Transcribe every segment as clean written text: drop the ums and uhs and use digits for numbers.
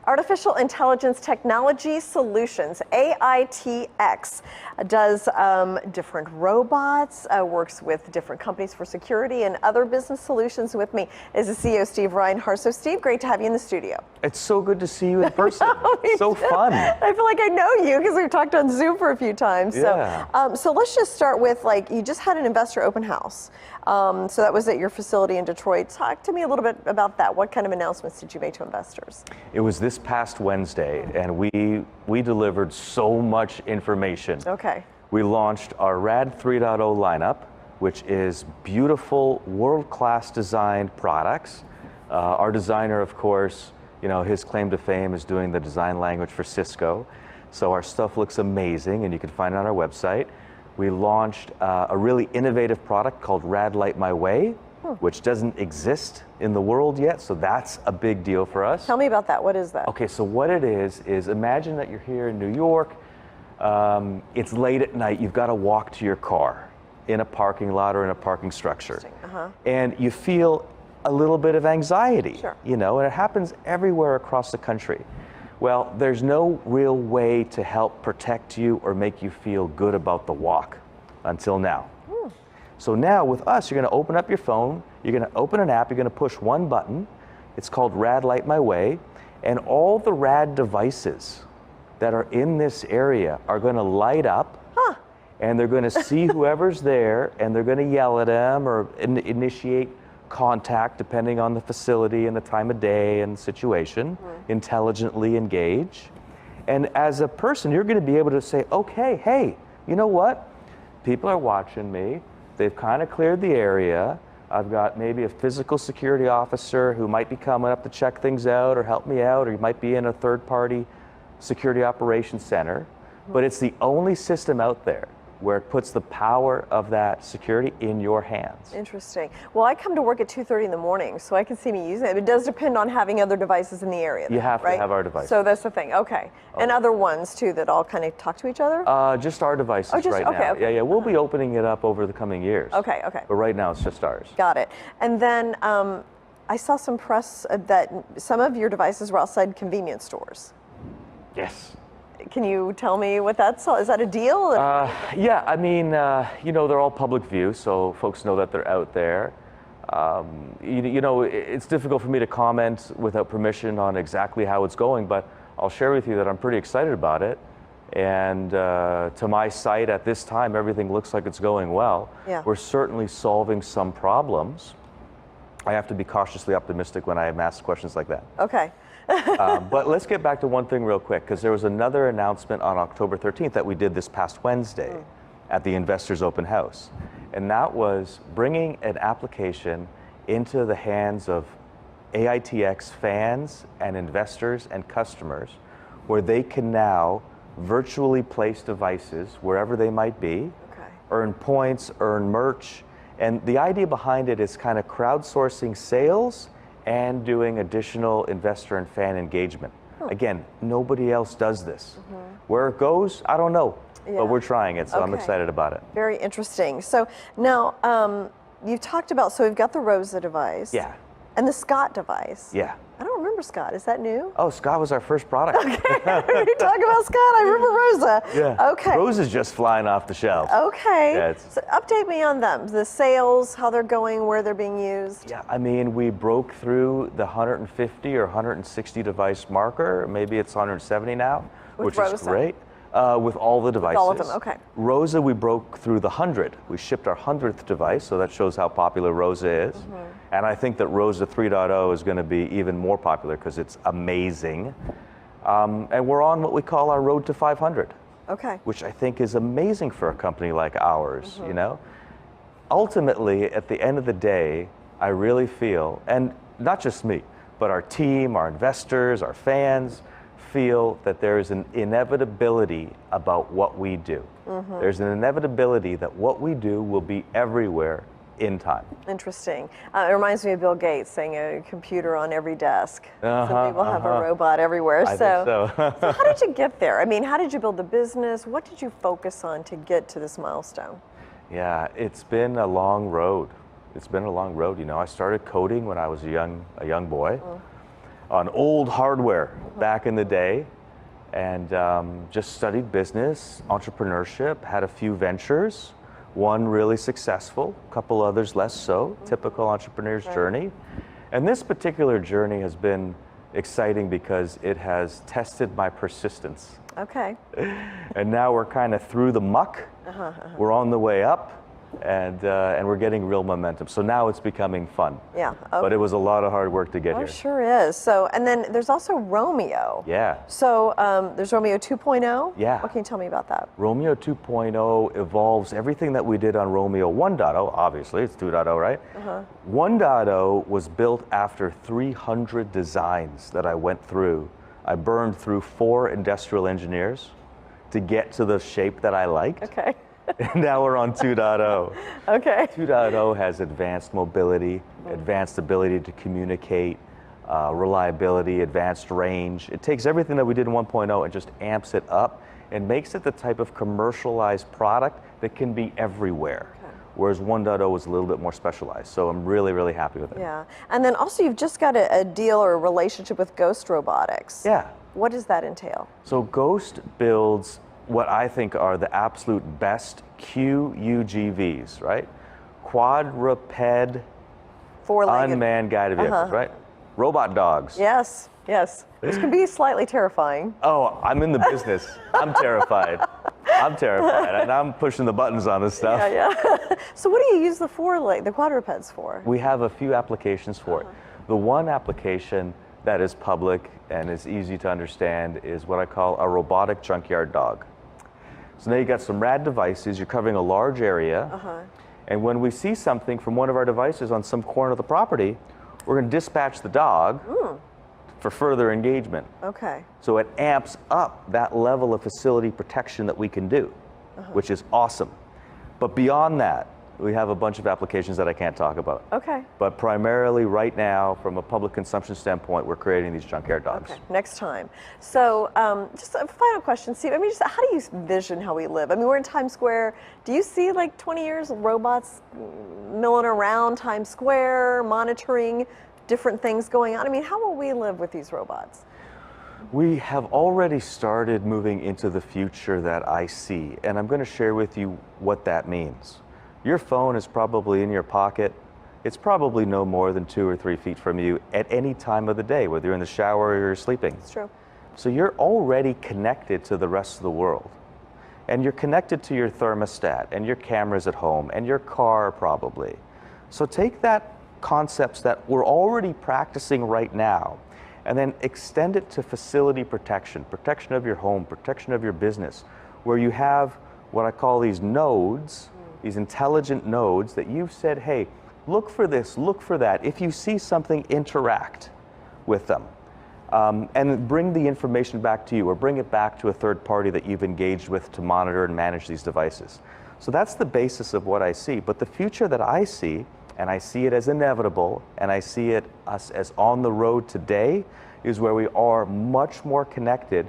Artificial Intelligence Technology Solutions, AITX, does different robots, works with different companies for security and other business solutions. With me is the CEO, Steve Reinhardt. So Steve, great to have you in the studio. It's so good to see you in person. So fun. I feel like I know you because we've talked on Zoom for a few times. Yeah. So let's just start with, like, you just had an investor open house. So that was at your facility in Detroit. Talk to me a little bit about that. What kind of announcements did you make to investors? It was this past Wednesday, and we delivered so much information. Okay. We launched our RAD 3.0 lineup, which is beautiful, world-class designed products. Our designer, of course, you know, his claim to fame is doing the design language for Cisco. So our stuff looks amazing, and you can find it on our website. We launched a really innovative product called RAD Light My Way, which doesn't exist in the world yet, so that's a big deal for us. Tell me about that. What is that? Okay, so what it is imagine that you're here in New York, it's late at night, you've got to walk to your car in a parking lot or in a parking structure. And you feel a little bit of anxiety, you know, and it happens everywhere across the country. Well, there's no real way to help protect you or make you feel good about the walk until now. So now with us, you're going to open up your phone, you're going to open an app, you're going to push one button. It's called RAD Light My Way, and all the RAD devices that are in this area are going to light up, and they're going to see whoever's there, and they're going to yell at them or initiate contact depending on the facility and the time of day and the situation, intelligently engage. And as a person, you're going to be able to say, okay, hey, you know what? People are watching me. They've kind of cleared the area. I've got maybe a physical security officer who might be coming up to check things out or help me out, or you might be in a third-party security operations center. But it's the only system out there where it puts the power of that security in your hands. Interesting. Well, I come to work at 2:30 in the morning, so I can see me using it. It does depend on having other devices in the area. You have to have our devices. So that's the thing. Okay. And other ones too that all kind of talk to each other? Just our devices right now. Okay. Yeah, we'll be opening it up over the coming years. Okay. But right now it's just ours. Got it. And then I saw some press that some of your devices were outside convenience stores. Yes. Can you tell me what that's all? Is that a deal? Yeah, I mean, you know, they're all public view, so folks know that they're out there. You know, it's difficult for me to comment without permission on exactly how it's going, but I'll share with you that I'm pretty excited about it. And to my sight at this time, everything looks like it's going well. Yeah. We're certainly solving some problems. I have to be cautiously optimistic when I am asked questions like that. Okay. But let's get back to one thing real quick, because there was another announcement on October 13th that we did this past Wednesday at the Investors Open House. And that was bringing an application into the hands of AITX fans and investors and customers, where they can now virtually place devices wherever they might be, earn points, earn merch. And the idea behind it is kind of crowdsourcing sales and doing additional investor and fan engagement. Again, nobody else does this. Where it goes, I don't know, but we're trying it, so I'm excited about it. Very interesting. So now you've talked about, so we've got the ROSA device. Yeah. And the Scott device. Yeah. I don't remember Scott. Is that new? Oh, Scott was our first product. Okay. You talk about Scott, I remember ROSA. Yeah. Okay. ROSA's just flying off the shelf. Okay. Yeah, so update me on them. The sales, how they're going, where they're being used. Yeah, I mean, we broke through the 150 or 160 device marker. Maybe it's 170 now, which is great. With all the devices. With all of them, okay. ROSA, we broke through the 100. We shipped our 100th device, so that shows how popular ROSA is. And I think that ROSA 3.0 is going to be even more popular because it's amazing. And we're on what we call our road to 500. Okay. Which I think is amazing for a company like ours, you know? Ultimately, at the end of the day, I really feel, and not just me, but our team, our investors, our fans, feel that there is an inevitability about what we do. There's an inevitability that what we do will be everywhere in time. Interesting. It reminds me of Bill Gates saying a computer on every desk. So people have a robot everywhere. I think so. So how did you get there? I mean, how did you build the business? What did you focus on to get to this milestone? Yeah, it's been a long road. It's been a long road. You know, I started coding when I was a young boy. on old hardware back in the day, and just studied business, entrepreneurship, had a few ventures, one really successful, a couple others less so, typical entrepreneur's journey. And this particular journey has been exciting because it has tested my persistence. Okay. And now we're kind of through the muck. We're on the way up, and we're getting real momentum. So now it's becoming fun. Yeah. Okay. But it was a lot of hard work to get here. Sure is. So, and then there's also Romeo. Yeah. So there's Romeo 2.0. Yeah. What can you tell me about that? Romeo 2.0 evolves everything that we did on Romeo 1.0. Obviously, it's 2.0, right? 1.0 was built after 300 designs that I went through. I burned through 4 industrial engineers to get to the shape that I liked. Okay. And now we're on 2.0. Okay. 2.0 has advanced mobility, advanced ability to communicate, reliability, advanced range. It takes everything that we did in 1.0 and just amps it up and makes it the type of commercialized product that can be everywhere. Whereas 1.0 was a little bit more specialized. So I'm really, really happy with it. Yeah. And then also you've just got a deal or a relationship with Ghost Robotics. Yeah. What does that entail? So Ghost builds what I think are the absolute best QUGVs, right? Quadruped, Four-legged. unmanned guided vehicles, right? Robot dogs. Yes, yes. Which can be slightly terrifying. Oh, I'm in the business. I'm terrified. I'm terrified, and I'm pushing the buttons on this stuff. Yeah, yeah. So what do you use the quadrupeds for? We have a few applications for it. The one application that is public and is easy to understand is what I call a robotic junkyard dog. So now you got some rad devices, you're covering a large area, and when we see something from one of our devices on some corner of the property, we're going to dispatch the dog for further engagement. Okay. So it amps up that level of facility protection that we can do, which is awesome. But beyond that, we have a bunch of applications that I can't talk about. Okay. But primarily right now, from a public consumption standpoint, we're creating these junkyard dogs. Okay, next time. So just a final question, Steve. I mean, just how do you envision how we live? I mean, we're in Times Square. Do you see like 20 years of robots milling around Times Square, monitoring different things going on? I mean, how will we live with these robots? We have already started moving into the future that I see, and I'm going to share with you what that means. Your phone is probably in your pocket. It's probably no more than 2 or 3 feet from you at any time of the day, whether you're in the shower or you're sleeping. It's true. So you're already connected to the rest of the world. And you're connected to your thermostat and your cameras at home and your car probably. So take that concepts that we're already practicing right now and then extend it to facility protection, protection of your home, protection of your business, where you have what I call these nodes, these intelligent nodes that you've said, hey, look for this, look for that. If you see something, interact with them. And bring the information back to you or bring it back to a third party that you've engaged with to monitor and manage these devices. So that's the basis of what I see. But the future that I see, and I see it as inevitable, and I see it us as on the road today, is where we are much more connected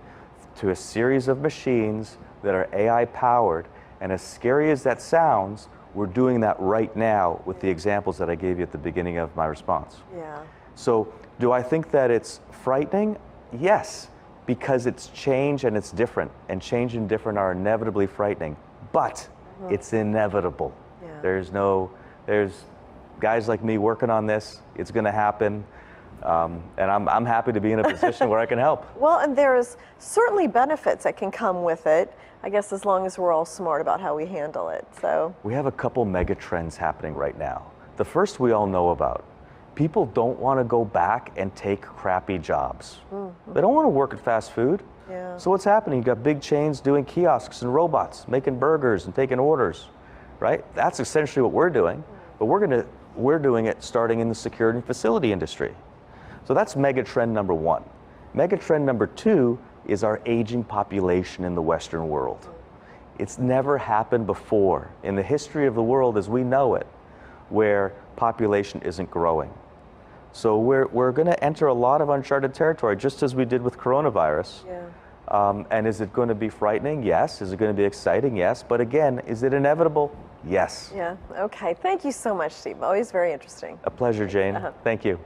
to a series of machines that are AI powered. And as scary as that sounds, we're doing that right now with the examples that I gave you at the beginning of my response. Yeah. So do I think that it's frightening? Yes, because it's change and it's different, and change and different are inevitably frightening, but it's inevitable. Yeah. There's guys like me working on this. It's going to happen. And I'm happy to be in a position where I can help. Well, and there's certainly benefits that can come with it, I guess, as long as we're all smart about how we handle it. So we have a couple mega trends happening right now. The first we all know about. People don't want to go back and take crappy jobs. They don't want to work at fast food. Yeah. So what's happening? You've got big chains doing kiosks and robots, making burgers and taking orders, right? That's essentially what we're doing. But we're doing it starting in the security and facility industry. So that's mega trend number one. Mega trend number two is our aging population in the Western world. It's never happened before in the history of the world as we know it, where population isn't growing. So we're going to enter a lot of uncharted territory, just as we did with coronavirus. yeah. And is it going to be frightening? Yes. Is it going to be exciting? Yes. But again, is it inevitable? Yes. Yeah. Okay. Thank you so much, Steve. Always very interesting. A pleasure, Jane. Thank you.